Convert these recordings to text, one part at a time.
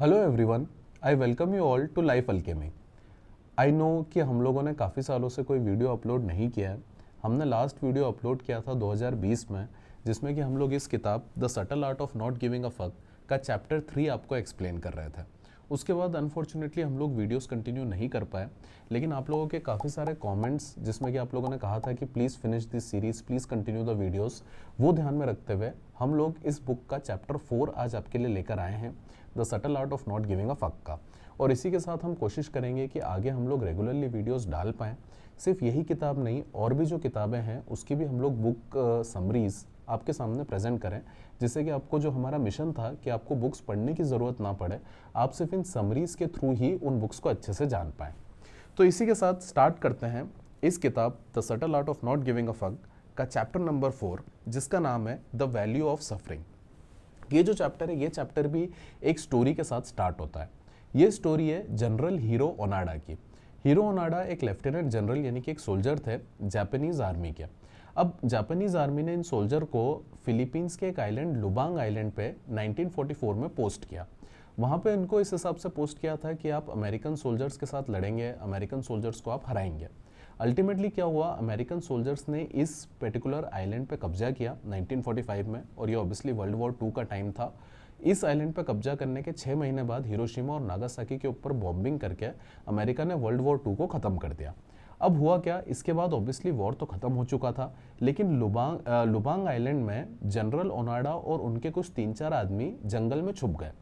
Hello everyone, I welcome you all to life alchemy. I know कि हम लोगों ने काफ़ी सालों से कोई वीडियो अपलोड नहीं किया है। हमने लास्ट वीडियो अपलोड किया था 2020 में, जिसमें कि हम लोग इस किताब the subtle art of not giving a fuck का चैप्टर 3 आपको एक्सप्लेन कर रहे थे। उसके बाद अनफॉर्चुनेटली हम लोग वीडियोस कंटिन्यू नहीं कर पाए, लेकिन आप लोगों के काफ़ी सारे कमेंट्स जिसमें कि आप लोगों ने कहा था कि please finish this series, please continue the videos, वो ध्यान में रखते हुए हम लोग इस बुक का चैप्टर 4 आज आपके लिए लेकर आए हैं, the subtle art of not giving a fuck का। और इसी के साथ हम कोशिश करेंगे कि आगे हम लोग रेगुलरली वीडियोस डाल पाएँ। सिर्फ यही किताब नहीं, और भी जो किताबें हैं उसकी भी हम लोग बुक समरीज़ आपके सामने प्रेजेंट करें, जिससे कि आपको जो हमारा मिशन था कि आपको बुक्स पढ़ने की ज़रूरत ना पड़े, आप सिर्फ इन समरीज़ के थ्रू ही उन बुक्स को अच्छे से जान पाएँ। तो इसी के साथ स्टार्ट करते हैं इस किताब the subtle art of not giving a fuck का चैप्टर नंबर 4, जिसका नाम है द वैल्यू ऑफ सफरिंग। ये जो चैप्टर है, ये चैप्टर भी एक स्टोरी के साथ स्टार्ट होता है। ये स्टोरी है जनरल हीरो ओनाडा की। हीरो ओनाडा एक लेफ्टिनेंट जनरल यानी कि एक सोल्जर थे जापानीज आर्मी के। अब जापानीज आर्मी ने इन सोल्जर को फिलीपींस के एक आइलैंड लुबांग आइलैंड पे 1944 में पोस्ट किया। वहाँ पे इनको इस हिसाब से पोस्ट किया था कि आप अमेरिकन सोल्जर्स के साथ लड़ेंगे, अमेरिकन सोल्जर्स को आप हराएंगे। अल्टीमेटली क्या हुआ, अमेरिकन सोल्जर्स ने इस पर्टिकुलर आइलैंड पे कब्जा किया 1945 में, और ये ऑब्वियसली वर्ल्ड वॉर 2 का टाइम था। इस आइलैंड पे कब्जा करने के 6 महीने बाद हिरोशिमा और नागासाकी के ऊपर बॉम्बिंग करके अमेरिका ने वर्ल्ड वॉर 2 को ख़त्म कर दिया। अब हुआ क्या, इसके बाद ऑब्वियसली वॉर तो ख़त्म हो चुका था, लेकिन लुबांग आइलैंड में जनरल ओनाडा और उनके कुछ 3-4 आदमी जंगल में छुप गए।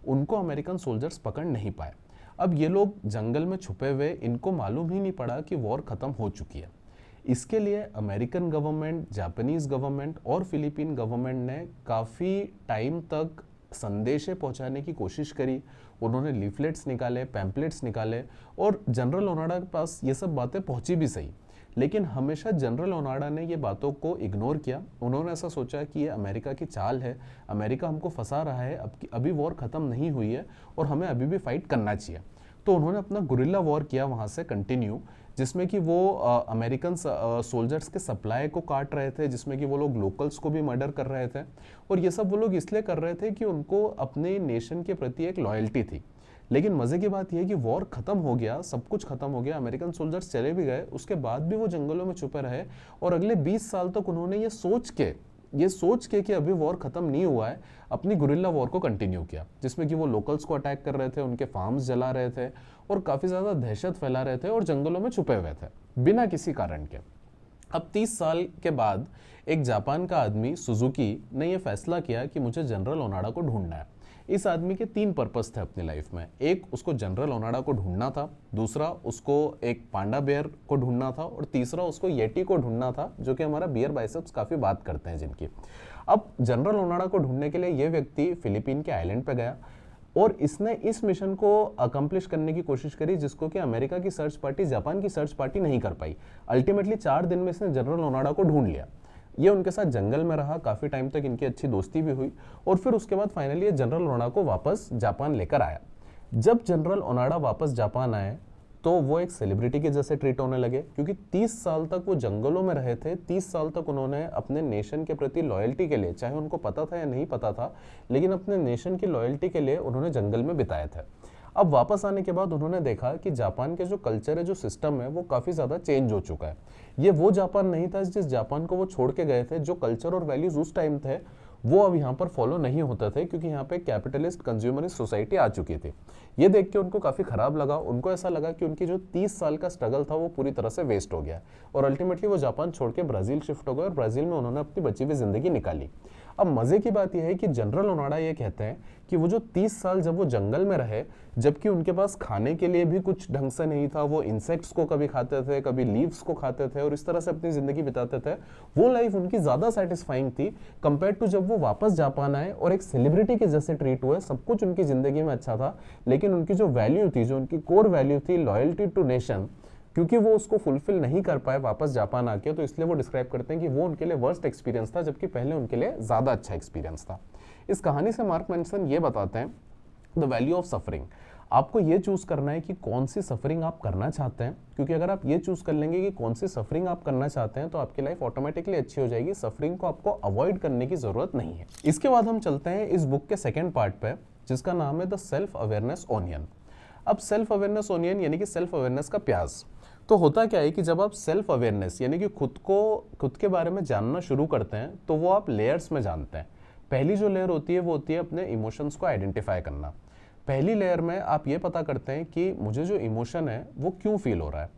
उनको अमेरिकन सोल्जर्स पकड़ नहीं पाए। अब ये लोग जंगल में छुपे हुए, इनको मालूम ही नहीं पड़ा कि वॉर ख़त्म हो चुकी है। इसके लिए अमेरिकन गवर्नमेंट, जापानीज गवर्नमेंट और फिलीपीन गवर्नमेंट ने काफ़ी टाइम तक संदेशे पहुंचाने की कोशिश करी। उन्होंने लीफलेट्स निकाले, पैम्पलेट्स निकाले, और जनरल ओनाडा के पास ये सब बातें पहुंची भी सही, लेकिन हमेशा जनरल ओनाडा ने ये बातों को इग्नोर किया। उन्होंने ऐसा सोचा कि ये अमेरिका की चाल है, अमेरिका हमको फंसा रहा है, अभी वॉर ख़त्म नहीं हुई है और हमें अभी भी फाइट करना चाहिए। तो उन्होंने अपना गुरिल्ला वॉर किया वहाँ से कंटिन्यू, जिसमें कि वो अमेरिकन सोल्जर्स के सप्लाई को काट रहे थे, जिसमें कि वो लोग लोकल्स को भी मर्डर कर रहे थे। और ये सब वो लोग इसलिए कर रहे थे कि उनको अपने नेशन के प्रति एक लॉयल्टी थी। लेकिन मज़े की बात यह है कि वॉर ख़त्म हो गया, सब कुछ ख़त्म हो गया, अमेरिकन सोल्जर्स चले भी गए, उसके बाद भी वो जंगलों में छुपे रहे। और अगले 20 साल तक उन्होंने ये सोच के कि अभी वॉर ख़त्म नहीं हुआ है, अपनी गुरिल्ला वॉर को कंटिन्यू किया, जिसमें कि वो लोकल्स को अटैक कर रहे थे, उनके फार्म्स जला रहे थे और काफ़ी ज़्यादा दहशत फैला रहे थे और जंगलों में छुपे हुए थे बिना किसी कारण के। अब 30 साल के बाद एक जापान का आदमी सुजुकी ने यह फैसला किया कि मुझे जनरल ओनाडा को ढूंढना है। इस आदमी के 3 पर्पस थे अपनी लाइफ में। एक, उसको जनरल ओनाडा को ढूंढना था, दूसरा उसको एक पांडा बेयर को ढूंढना था, और तीसरा उसको येटी को ढूंढना था, जो कि हमारा बियर बाइसेप्स काफ़ी बात करते हैं जिनकी। अब जनरल ओनाडा को ढूंढने के लिए ये व्यक्ति फिलीपीन के आइलैंड पर गया और इसने इस मिशन को अकम्प्लिश करने की कोशिश करी, जिसको कि अमेरिका की सर्च पार्टी, जापान की सर्च पार्टी नहीं कर पाई। अल्टीमेटली 4 दिन में इसने जनरल ओनाडा को ढूंढ लिया। ये उनके साथ जंगल में रहा, काफ़ी टाइम तक इनकी अच्छी दोस्ती भी हुई, और फिर उसके बाद फाइनली ये जनरल ओनाडा को वापस जापान लेकर आया। जब जनरल ओनाडा वापस जापान आए तो वो एक सेलिब्रिटी के जैसे ट्रीट होने लगे, क्योंकि 30 साल तक वो जंगलों में रहे थे। 30 साल तक उन्होंने अपने नेशन के प्रति लॉयल्टी के लिए, चाहे उनको पता था या नहीं पता था, लेकिन अपने नेशन की लॉयल्टी के लिए उन्होंने जंगल में बिताए थे। अब वापस आने के बाद उन्होंने देखा कि जापान के जो कल्चर है, जो सिस्टम है, वो काफ़ी ज़्यादा चेंज हो चुका है। ये वो जापान नहीं था जिस जापान को वो छोड़ के गए थे। जो कल्चर और वैल्यूज उस टाइम थे वो अब यहाँ पर फॉलो नहीं होते थे, क्योंकि यहाँ पे कैपिटलिस्ट कंज्यूमरिस्ट सोसाइटी आ चुकी थी। ये देख के उनको काफ़ी ख़राब लगा। उनको ऐसा लगा कि उनकी जो 30 साल का स्ट्रगल था वो पूरी तरह से वेस्ट हो गया, और अल्टीमेटली वो जापान छोड़ के ब्राज़ील शिफ्ट हो गए और ब्राज़ील में उन्होंने अपनी बची हुई ज़िंदगी निकाली। अब मज़े की बात यह है कि जनरल ओनाडा ये कहते हैं कि वो जो 30 साल जब वो जंगल में रहे, जबकि उनके पास खाने के लिए भी कुछ ढंग से नहीं था, वो इंसेक्ट्स को कभी खाते थे, कभी लीव्स को खाते थे, और इस तरह से अपनी ज़िंदगी बिताते थे। वो लाइफ उनकी ज़्यादा सेटिस्फाइंग थी कंपेयर टू जब वो वापस जापान आए और एक सेलिब्रिटी के जैसे ट्रीट हुए। सब कुछ उनकी ज़िंदगी में अच्छा था, लेकिन उनकी जो वैल्यू थी, जो उनकी कोर वैल्यू थी, लॉयल्टी टू नेशन, क्योंकि वो उसको फुलफिल नहीं कर पाए वापस जापान आके, तो इसलिए वो डिस्क्राइब करते हैं कि वो उनके लिए वर्स्ट एक्सपीरियंस था, जबकि पहले उनके लिए ज़्यादा अच्छा एक्सपीरियंस था। इस कहानी से मार्क मैनसन ये बताते हैं द वैल्यू ऑफ सफरिंग। आपको ये चूज़ करना है कि कौन सी सफरिंग आप करना चाहते हैं, क्योंकि अगर आप ये चूज़ कर लेंगे कि कौन सी सफरिंग आप करना चाहते हैं तो आपकी लाइफ ऑटोमेटिकली अच्छी हो जाएगी। सफरिंग को आपको अवॉइड करने की ज़रूरत नहीं है। इसके बाद हम चलते हैं इस बुक के सेकेंड पार्ट पे, जिसका नाम है द सेल्फ अवेयरनेस ओनियन। अब सेल्फ अवेयरनेस ओनियन यानी कि सेल्फ अवेयरनेस का प्याज। तो होता क्या है कि जब आप सेल्फ अवेयरनेस यानी कि खुद के बारे में जानना शुरू करते हैं तो वो आप लेयर्स में जानते हैं। पहली जो लेयर होती है वो होती है अपने इमोशंस को आइडेंटिफाई करना। पहली लेयर में आप ये पता करते हैं कि मुझे जो इमोशन है वो क्यों फील हो रहा है,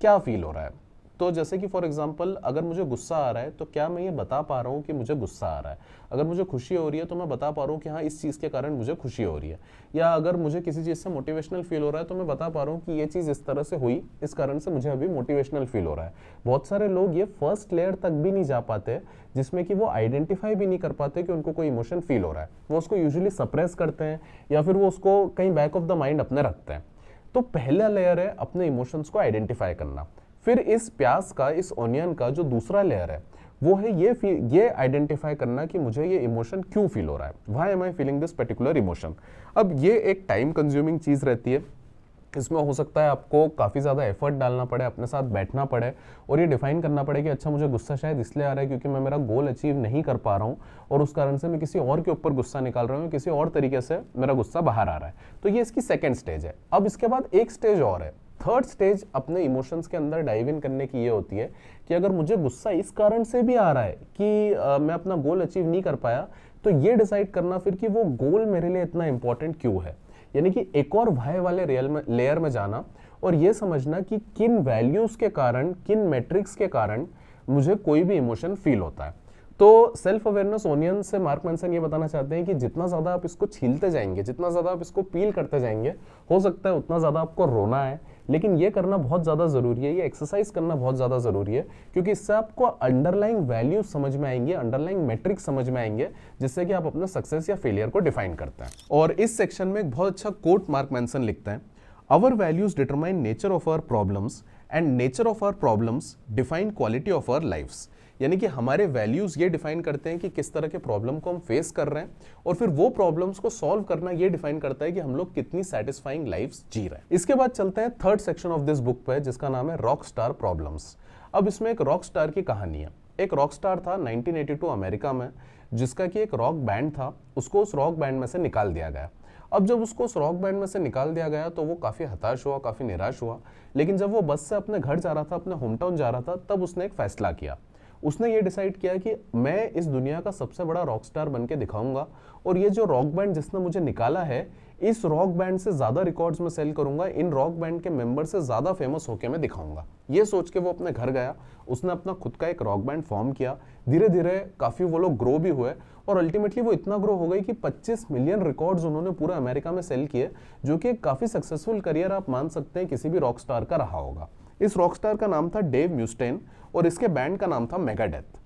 क्या फील हो रहा है। तो जैसे कि फॉर एग्जांपल अगर मुझे गुस्सा आ रहा है तो क्या मैं ये बता पा रहा हूँ कि मुझे गुस्सा आ रहा है। अगर मुझे खुशी हो रही है तो मैं बता पा रहा हूँ कि हाँ इस चीज़ के कारण मुझे खुशी हो रही है। या अगर मुझे किसी चीज़ से मोटिवेशनल फील हो रहा है तो मैं बता पा रहा हूँ कि ये चीज़ इस तरह से हुई, इस कारण से मुझे अभी मोटिवेशनल फील हो रहा है। बहुत सारे लोग ये फर्स्ट लेयर तक भी नहीं जा पाते जिसमें कि वो आइडेंटिफाई भी नहीं कर पाते कि उनको कोई इमोशन फील हो रहा है। वो उसको यूजुअली सप्रेस करते हैं या फिर वो उसको कहीं बैक ऑफ द माइंड अपने रखते हैं। तो पहला लेयर है अपने इमोशंस को आइडेंटिफाई करना। फिर इस प्याज का, इस ऑनियन का जो दूसरा लेयर है वो है ये आइडेंटिफाई करना कि मुझे ये इमोशन क्यों फील हो रहा है, why am I feeling this particular emotion. अब ये एक टाइम कंज्यूमिंग चीज़ रहती है। इसमें हो सकता है आपको काफ़ी ज़्यादा एफर्ट डालना पड़े, अपने साथ बैठना पड़े और ये डिफाइन करना पड़े कि अच्छा मुझे गुस्सा शायद इसलिए आ रहा है क्योंकि मैं मेरा गोल अचीव नहीं कर पा रहा हूँ और उस कारण से मैं किसी और के ऊपर गुस्सा निकाल रहा हूँ, किसी और तरीके से मेरा गुस्सा बाहर आ रहा है। तो ये इसकी सेकेंड स्टेज है। अब इसके बाद एक स्टेज और है, थर्ड स्टेज अपने इमोशंस के अंदर डाइव इन करने की ये होती है कि अगर मुझे गुस्सा इस कारण से भी आ रहा है कि मैं अपना गोल अचीव नहीं कर पाया, तो ये डिसाइड करना फिर कि वो गोल मेरे लिए इतना इंपॉर्टेंट क्यों है। यानी कि एक और वाई वाले लेयर में जाना और ये समझना कि किन वैल्यूज के कारण, किन मैट्रिक्स के कारण मुझे कोई भी इमोशन फील होता है। तो सेल्फ अवेयरनेस ओनियन से मार्क मैनसन ये बताना चाहते हैं कि जितना ज़्यादा आप इसको छीलते जाएंगे, जितना ज़्यादा आप इसको पील करते जाएंगे, हो सकता है उतना ज़्यादा आपको रोना है, लेकिन ये करना बहुत ज़्यादा ज़रूरी है, ये एक्सरसाइज करना बहुत ज़्यादा ज़रूरी है, क्योंकि इससे आपको अंडरलाइंग वैल्यूज समझ में आएंगे, अंडरलाइंग मैट्रिक्स समझ में आएंगे, जिससे कि आप अपने सक्सेस या फेलियर को डिफाइन करते हैं। और इस सेक्शन में एक बहुत अच्छा कोट मार्क मैनसन लिखते हैं, our values determine nature of our problems and nature of our problems define quality of our lifes. यानी कि हमारे वैल्यूज ये डिफाइन करते हैं कि किस तरह के प्रॉब्लम को हम फेस कर रहे हैं और फिर वो प्रॉब्लम्स को सॉल्व करना ये डिफाइन करता है कि हम लोग कितनी सेटिस्फाइंग लाइफ्स जी रहे हैं। इसके बाद चलते हैं third section of this book पे, जिसका नाम है रॉक स्टार प्रॉब्लम्स। अब इसमें एक रॉक स्टार की कहानी है। एक रॉक स्टार था 1982 अमेरिका में, जिसका कि एक रॉक बैंड था, उसको उस रॉक बैंड में से निकाल दिया गया। अब जब उसको उस रॉक बैंड में से निकाल दिया गया तो वो काफ़ी हताश हुआ, काफ़ी निराश हुआ। लेकिन जब वो बस से अपने घर जा रहा था, अपने होम टाउन जा रहा था, तब उसने एक फैसला किया। उसने ये डिसाइड किया कि मैं इस दुनिया का सबसे बड़ा रॉक स्टार बन के दिखाऊंगा और ये जो रॉक बैंड जिसने मुझे निकाला है, इस रॉक बैंड से ज़्यादा रिकॉर्ड्स में सेल करूंगा, इन रॉक बैंड के मेंबर से ज़्यादा फेमस होकर मैं दिखाऊंगा। ये सोच के वो अपने घर गया, उसने अपना खुद का एक रॉक बैंड फॉर्म किया। धीरे धीरे काफ़ी वो लोग ग्रो भी हुए और अल्टीमेटली वो इतना ग्रो हो गई कि 25 मिलियन रिकॉर्ड्स उन्होंने पूरे अमेरिका में सेल किए, जो कि काफ़ी सक्सेसफुल करियर आप मान सकते हैं किसी भी रॉक स्टार का रहा होगा। इस रॉक स्टार का नाम था डेव म्यूस्टेन और इसके बैंड का नाम था मेगाडेथ।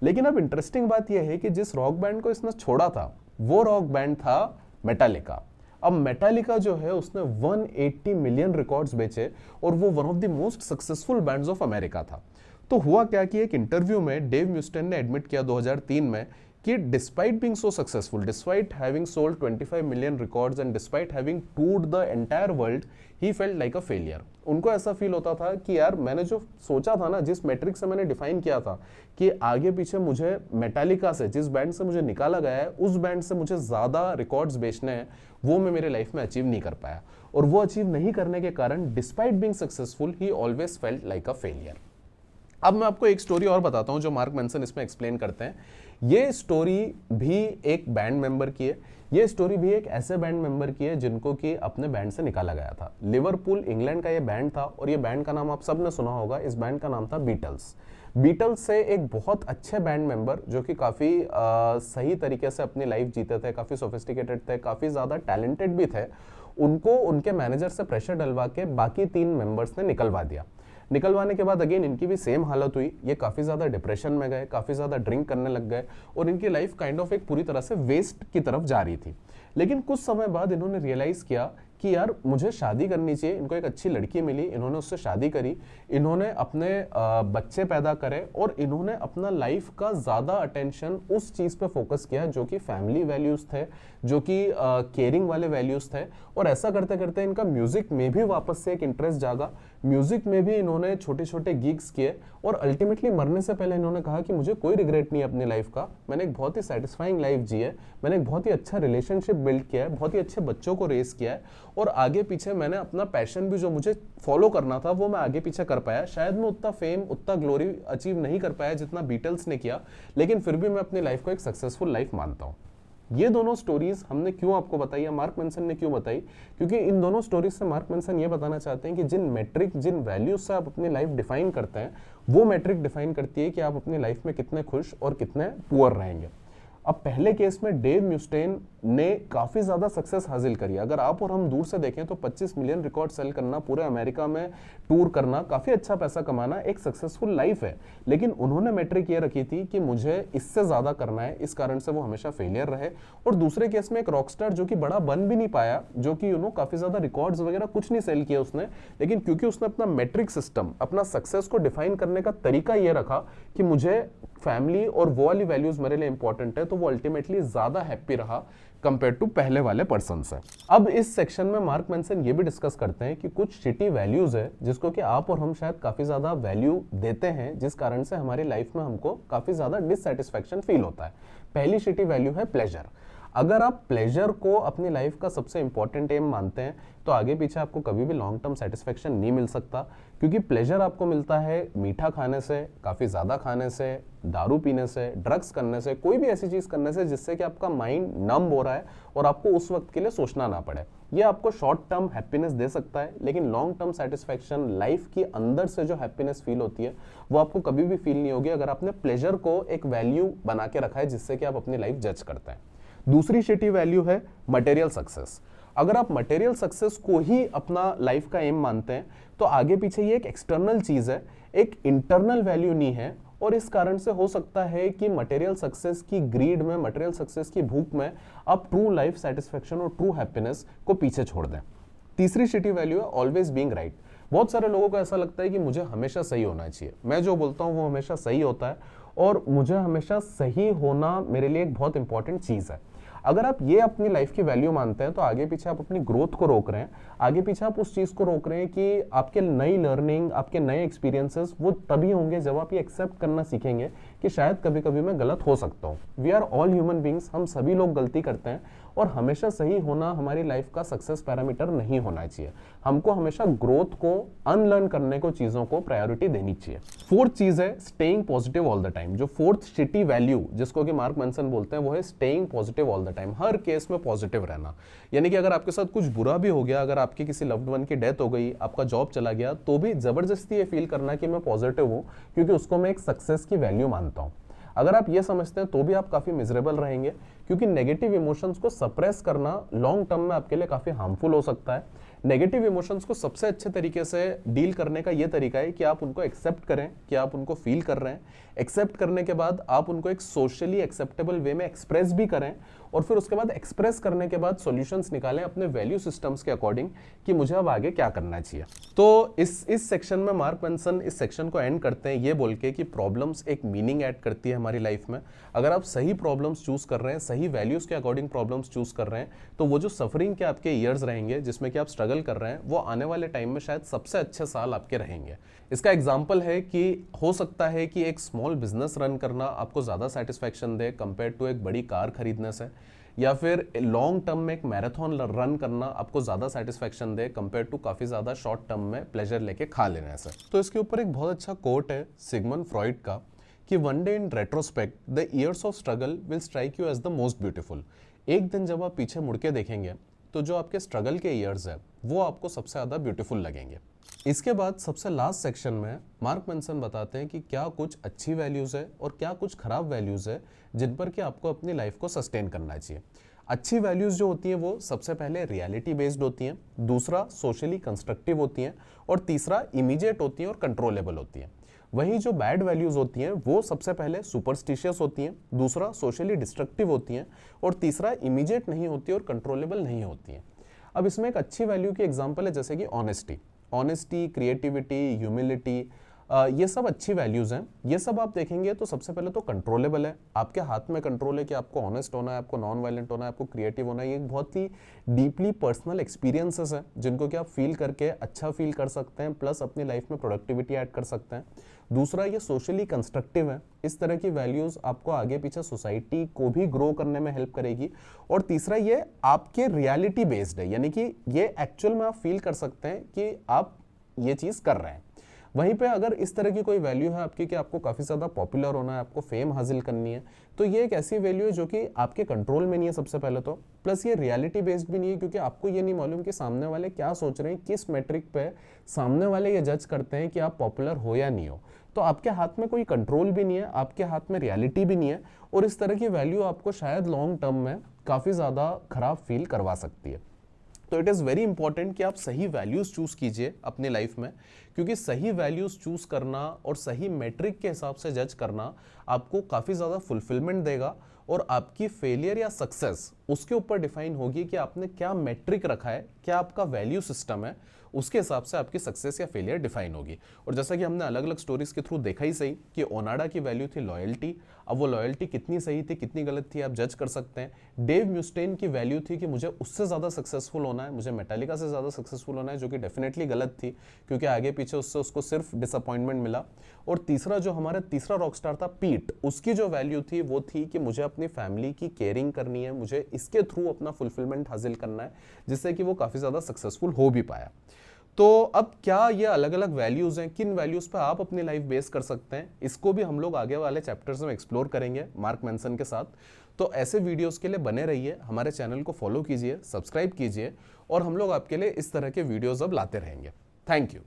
लेकिन अब इंटरेस्टिंग बात यह है कि जिस रॉक बैंड को इसने छोड़ा था वो रॉक बैंड था मेटालिका। अब मेटालिका जो है उसने 180 मिलियन रिकॉर्ड्स बेचे और वो one of the most successful bands of America था। तो हुआ क्या कि एक इंटरव्यू में डेव म्यूस्टेन ने एडमिट किया 2003 में कि despite being so successful, despite having sold 25 million records and despite having toured the entire world, he felt like a failure. उनको ऐसा फील होता था कि यार मैंने जो सोचा था ना, जिस मैट्रिक से मैंने डिफाइन किया था कि आगे पीछे मुझे मेटालिका से, जिस बैंड से मुझे निकाला गया है, उस बैंड से मुझे ज़्यादा रिकॉर्ड्स बेचने हैं, वो मैं मेरे लाइफ में अचीव नहीं कर पाया। और वो अचीव नहीं करने के कारण despite being successful he always felt like a failure. अब मैं आपको एक स्टोरी और बताता हूं जो मार्क मैनसन इसमें एक्सप्लेन करते हैं। ये स्टोरी भी एक बैंड मेंबर की है। ये स्टोरी भी एक ऐसे बैंड मेंबर की है जिनको कि अपने बैंड से निकाला गया था। लिवरपूल इंग्लैंड का ये बैंड था और ये बैंड का नाम आप सब ने सुना होगा। इस बैंड का नाम था बीटल्स। बीटल्स से एक बहुत अच्छे बैंड मेंबर जो कि काफ़ी सही तरीके से अपनी लाइफ जीते थे, काफ़ी सोफिस्टिकेटेड थे, काफ़ी ज़्यादा टैलेंटेड भी थे, उनको उनके मैनेजर से प्रेशर डलवा के बाकी 3 मेंबर्स ने निकलवा दिया। निकलवाने के बाद अगेन इनकी भी सेम हालत हुई। ये काफ़ी ज़्यादा डिप्रेशन में गए, काफ़ी ज़्यादा ड्रिंक करने लग गए और इनकी लाइफ काइंड ऑफ एक पूरी तरह से वेस्ट की तरफ जा रही थी। लेकिन कुछ समय बाद इन्होंने रियलाइज़ किया कि यार मुझे शादी करनी चाहिए, इनको एक अच्छी लड़की मिली, इन्होंने उससे शादी करी, इन्होंने अपने बच्चे पैदा करे और इन्होंने अपना लाइफ का ज़्यादा अटेंशन उस चीज़ पे फोकस किया जो कि फैमिली वैल्यूज़ थे, जो कि केयरिंग वाले वैल्यूज़ थे। और ऐसा करते करते इनका म्यूज़िक में भी वापस से एक इंटरेस्ट जागा, म्यूज़िक में भी इन्होंने छोटे छोटे गिग्स किए और अल्टीमेटली मरने से पहले इन्होंने कहा कि मुझे कोई रिग्रेट नहीं है अपनी लाइफ का, मैंने एक बहुत ही सेटिस्फाइंग लाइफ जी है, मैंने एक बहुत ही अच्छा रिलेशनशिप बिल्ड किया है, बहुत ही अच्छे बच्चों को रेस किया है और आगे पीछे मैंने अपना पैशन भी जो मुझे फॉलो करना था वो मैं आगे पीछे कर पाया। शायद मैं उतना फेम, उतना ग्लोरी अचीव नहीं कर पाया जितना बीटल्स ने किया, लेकिन फिर भी मैं अपनी लाइफ को एक सक्सेसफुल लाइफ मानता हूँ। ये दोनों स्टोरीज हमने क्यों आपको बताई या मार्क मेंसन ने क्यों बताई? क्योंकि इन दोनों स्टोरीज से मार्क मेंसन ये बताना चाहते हैं कि जिन मेट्रिक, जिन वैल्यूज से आप अपनी लाइफ डिफाइन करते हैं, वो मेट्रिक डिफाइन करती है कि आप अपनी लाइफ में कितने खुश और कितने पुअर रहेंगे। अब पहले केस में डेव म्यूस्टेन ने काफ़ी ज़्यादा सक्सेस हासिल करी। अगर आप और हम दूर से देखें तो 25 मिलियन रिकॉर्ड सेल करना, पूरे अमेरिका में टूर करना, काफ़ी अच्छा पैसा कमाना एक सक्सेसफुल लाइफ है। लेकिन उन्होंने मैट्रिक ये रखी थी कि मुझे इससे ज़्यादा करना है, इस कारण से वो हमेशा फेलियर रहे। और दूसरे केस में एक रॉकस्टार जो कि बड़ा बन भी नहीं पाया, जो कि काफ़ी ज़्यादा रिकॉर्ड्स वगैरह कुछ नहीं सेल किया उसने, लेकिन क्योंकि उसने अपना मैट्रिक सिस्टम, अपना सक्सेस को डिफाइन करने का तरीका ये रखा कि मुझे फैमिली और वो वाली वैल्यूज मेरे लिए इंपॉर्टेंट है, तो वो अल्टीमेटली ज्यादा हैप्पी रहा कंपेयर टू पहले वाले पर्सन से। अब इस सेक्शन में मार्क मेंसन ये भी डिस्कस करते हैं कि कुछ शिटी वैल्यूज है जिसको कि आप और हम शायद काफी ज्यादा वैल्यू देते हैं, जिस कारण से हमारी लाइफ में हमको काफी ज्यादा डिससैटिस्फैक्शन फील होता है। पहली शिटी वैल्यू है प्लेजर। अगर आप प्लेजर को अपनी लाइफ का सबसे इंपॉर्टेंट एम मानते हैं तो आगे पीछे आपको कभी भी लॉन्ग टर्म सेटिस्फैक्शन नहीं मिल सकता, क्योंकि प्लेजर आपको मिलता है मीठा खाने से, काफ़ी ज़्यादा खाने से, दारू पीने से, ड्रग्स करने से, कोई भी ऐसी चीज़ करने से जिससे कि आपका माइंड नम हो रहा है और आपको उस वक्त के लिए सोचना ना पड़े। ये आपको शॉर्ट टर्म हैप्पीनेस दे सकता है, लेकिन लॉन्ग टर्म सेटिस्फैक्शन, लाइफ की अंदर से जो हैप्पीनेस फील होती है वो आपको कभी भी फील नहीं होगी अगर आपने प्लेजर को एक वैल्यू बना के रखा है जिससे कि आप अपनी लाइफ जज करते हैं। दूसरी शिटी वैल्यू है मटेरियल सक्सेस। अगर आप मटेरियल सक्सेस को ही अपना लाइफ का एम मानते हैं तो आगे पीछे ये एक एक्सटर्नल चीज है, एक इंटरनल वैल्यू नहीं है, और इस कारण से हो सकता है कि मटेरियल सक्सेस की ग्रीड में, मटेरियल सक्सेस की भूख में आप ट्रू लाइफ सेटिस्फैक्शन और ट्रू हैप्पीनेस को पीछे छोड़ दें। तीसरी शिटी वैल्यू है ऑलवेज बीइंग राइट। बहुत सारे लोगों को ऐसा लगता है कि मुझे हमेशा सही होना चाहिए, मैं जो बोलता हूं वो हमेशा सही होता है और मुझे हमेशा सही होना मेरे लिए एक बहुत इंपॉर्टेंट चीज है। अगर आप ये अपनी लाइफ की वैल्यू मानते हैं तो आगे पीछे आप अपनी ग्रोथ को रोक रहे हैं, आगे पीछे आप उस चीज को रोक रहे हैं कि आपके नई लर्निंग, आपके नए एक्सपीरियंसेस वो तभी होंगे जब आप ये एक्सेप्ट करना सीखेंगे कि शायद कभी कभी मैं गलत हो सकता हूँ। We are all human beings, हम सभी लोग गलती करते हैं और हमेशा सही होना हमारी लाइफ का सक्सेस पैरामीटर नहीं होना चाहिए। हमको हमेशा ग्रोथ को, अनलर्न करने को, चीजों को प्रायोरिटी देनी चाहिए। फोर्थ चीज है staying positive all the time. जो फोर्थ शिटी वैल्यू जिसको कि मार्क मेंसन बोलते हैं वो है staying positive all the time, her case में पॉजिटिव रहना। यानी कि अगर आपके साथ कुछ बुरा भी हो गया, अगर आपके किसी लव्ड वन की डेथ हो गई, आपका जॉब चला गया, तो भी जबरदस्ती ये फील करना कि मैं पॉजिटिव हूं क्योंकि उसको मैं एक सक्सेस की वैल्यू मानता हूं। अगर आप ये समझते हैं तो भी आप काफी मिजरेबल रहेंगे, क्योंकि नेगेटिव इमोशंस को सप्रेस करना लॉन्ग टर्म में आपके लिए काफी हार्मफुल हो सकता है। नेगेटिव इमोशंस को सबसे अच्छे तरीके से डील करने का ये तरीका है कि आप उनको एक्सेप्ट करें कि आप उनको फील कर रहे हैं। एक्सेप्ट करने के बाद आप उनको एक सोशली एक्सेप्टेबल वे में एक्सप्रेस भी करें और फिर उसके बाद एक्सप्रेस करने के बाद सॉल्यूशंस निकालें अपने वैल्यू सिस्टम्स के अकॉर्डिंग कि मुझे अब आगे क्या करना चाहिए। तो इस सेक्शन में मार्क मेंसन इस सेक्शन को एंड करते हैं ये बोल के कि प्रॉब्लम्स एक मीनिंग ऐड करती है हमारी लाइफ में। अगर आप सही प्रॉब्लम्स चूज कर रहे हैं, सही वैल्यूज के अकॉर्डिंग प्रॉब्लम्स चूज कर रहे हैं, तो वो जो सफरिंग के आपके ईयर्स रहेंगे जिसमें कि आप स्ट्रगल कर रहे हैं, वो आने वाले टाइम में शायद सबसे अच्छे साल आपके रहेंगे। इसका एग्जाम्पल है कि हो सकता है कि एक स्मॉल बिजनेस रन करना आपको ज्यादा सेटिस्फैक्शन दे कंपेयर टू एक बड़ी कार खरीदने से, या फिर लॉन्ग टर्म में एक मैराथन रन करना आपको ज्यादा सेटिस्फैक्शन दे कंपेयर टू काफी ज्यादा शॉर्ट टर्म में प्लेजर लेके खा लेने से। तो इसके ऊपर एक बहुत अच्छा कोट है सिगमंड फ्रॉइड का कि one day in retrospect the years of struggle will strike you as the most beautiful. एक दिन जब आप पीछे मुड़ के देखेंगे तो जो आपके स्ट्रगल के ईयर्स है वो आपको सबसे ज्यादा ब्यूटीफुल लगेंगे। इसके बाद सबसे लास्ट सेक्शन में मार्क मेंसन बताते हैं कि क्या कुछ अच्छी वैल्यूज है और क्या कुछ खराब वैल्यूज है जिन पर कि आपको अपनी लाइफ को सस्टेन करना चाहिए। अच्छी वैल्यूज जो होती हैं वो सबसे पहले रियलिटी बेस्ड होती हैं, दूसरा सोशली कंस्ट्रक्टिव होती हैं और तीसरा इमीडिएट होती हैं और कंट्रोलेबल होती हैं। वहीं जो बैड वैल्यूज होती हैं वो सबसे पहले सुपरस्टिशियस होती हैं, दूसरा सोशली डिस्ट्रक्टिव होती हैं और तीसरा इमीडिएट नहीं होती और कंट्रोलेबल नहीं होती हैं। अब इसमें एक अच्छी वैल्यू की एग्जांपल है जैसे कि ऑनेस्टी, क्रिएटिविटी, ह्यूमिलिटी, ये सब अच्छी वैल्यूज हैं। ये सब आप देखेंगे तो सबसे पहले तो कंट्रोलेबल है, आपके हाथ में कंट्रोल है कि आपको ऑनेस्ट होना है, आपको नॉन वायलेंट होना है, आपको क्रिएटिव होना है। ये बहुत ही डीपली पर्सनल एक्सपीरियंसेस हैं जिनको कि आप फील करके अच्छा फील कर सकते हैं, प्लस अपनी लाइफ में प्रोडक्टिविटी ऐड कर सकते हैं। दूसरा, ये सोशली कंस्ट्रक्टिव है, इस तरह की वैल्यूज आपको आगे पीछे सोसाइटी को भी ग्रो करने में हेल्प करेगी। और तीसरा, ये आपके रियलिटी बेस्ड है, यानी कि ये एक्चुअल में आप फील कर सकते हैं कि आप ये चीज कर रहे हैं। वहीं पे अगर इस तरह की कोई वैल्यू है आपकी कि आपको काफ़ी ज़्यादा पॉपुलर होना है, आपको फेम हासिल करनी है, तो ये एक ऐसी वैल्यू है जो कि आपके कंट्रोल में नहीं है सबसे पहले तो, प्लस ये रियलिटी बेस्ड भी नहीं है, क्योंकि आपको ये नहीं मालूम कि सामने वाले क्या सोच रहे हैं, किस मेट्रिक पे सामने वाले ये जज करते हैं कि आप पॉपुलर हो या नहीं हो। तो आपके हाथ में कोई कंट्रोल भी नहीं है, आपके हाथ में रियलिटी भी नहीं है, और इस तरह की वैल्यू आपको शायद लॉन्ग टर्म में काफ़ी ज़्यादा खराब फील करवा सकती है। तो इट इज़ वेरी इंपॉर्टेंट कि आप सही वैल्यूज़ चूज़ कीजिए अपनी लाइफ में, क्योंकि सही वैल्यूज़ चूज़ करना और सही मेट्रिक के हिसाब से जज करना आपको काफ़ी ज़्यादा फुलफिलमेंट देगा, और आपकी फेलियर या सक्सेस उसके ऊपर डिफाइन होगी कि आपने क्या मेट्रिक रखा है, क्या आपका वैल्यू सिस्टम है, उसके हिसाब से आपकी सक्सेस या फेलियर डिफाइन होगी। और जैसा कि हमने अलग अलग स्टोरीज के थ्रू देखा ही सही कि ओनाडा की वैल्यू थी लॉयल्टी। अब वो लॉयल्टी कितनी सही थी कितनी गलत थी आप जज कर सकते हैं। डेव म्यूस्टेन की वैल्यू थी कि मुझे उससे ज़्यादा सक्सेसफुल होना है, मुझे मेटालिका से ज़्यादा सक्सेसफुल होना है, जो कि डेफिनेटली गलत थी क्योंकि आगे पीछे उससे उसको सिर्फ डिसअपॉइंटमेंट मिला। और तीसरा, जो हमारा तीसरा रॉकस्टार था पीट, उसकी जो वैल्यू थी वो थी कि मुझे अपनी फैमिली की केयरिंग करनी है, मुझे इसके थ्रू अपना फुलफिलमेंट हासिल करना है, जिससे कि वो काफ़ी ज़्यादा सक्सेसफुल हो भी पाया। तो अब क्या ये अलग अलग वैल्यूज हैं, किन वैल्यूज पे आप अपनी लाइफ बेस कर सकते हैं, इसको भी हम लोग आगे वाले चैप्टर्स में एक्सप्लोर करेंगे मार्क मैंसन के साथ। तो ऐसे वीडियोस के लिए बने रहिए, हमारे चैनल को फॉलो कीजिए, सब्सक्राइब कीजिए, और हम लोग आपके लिए इस तरह के वीडियोस अब लाते रहेंगे। Thank you.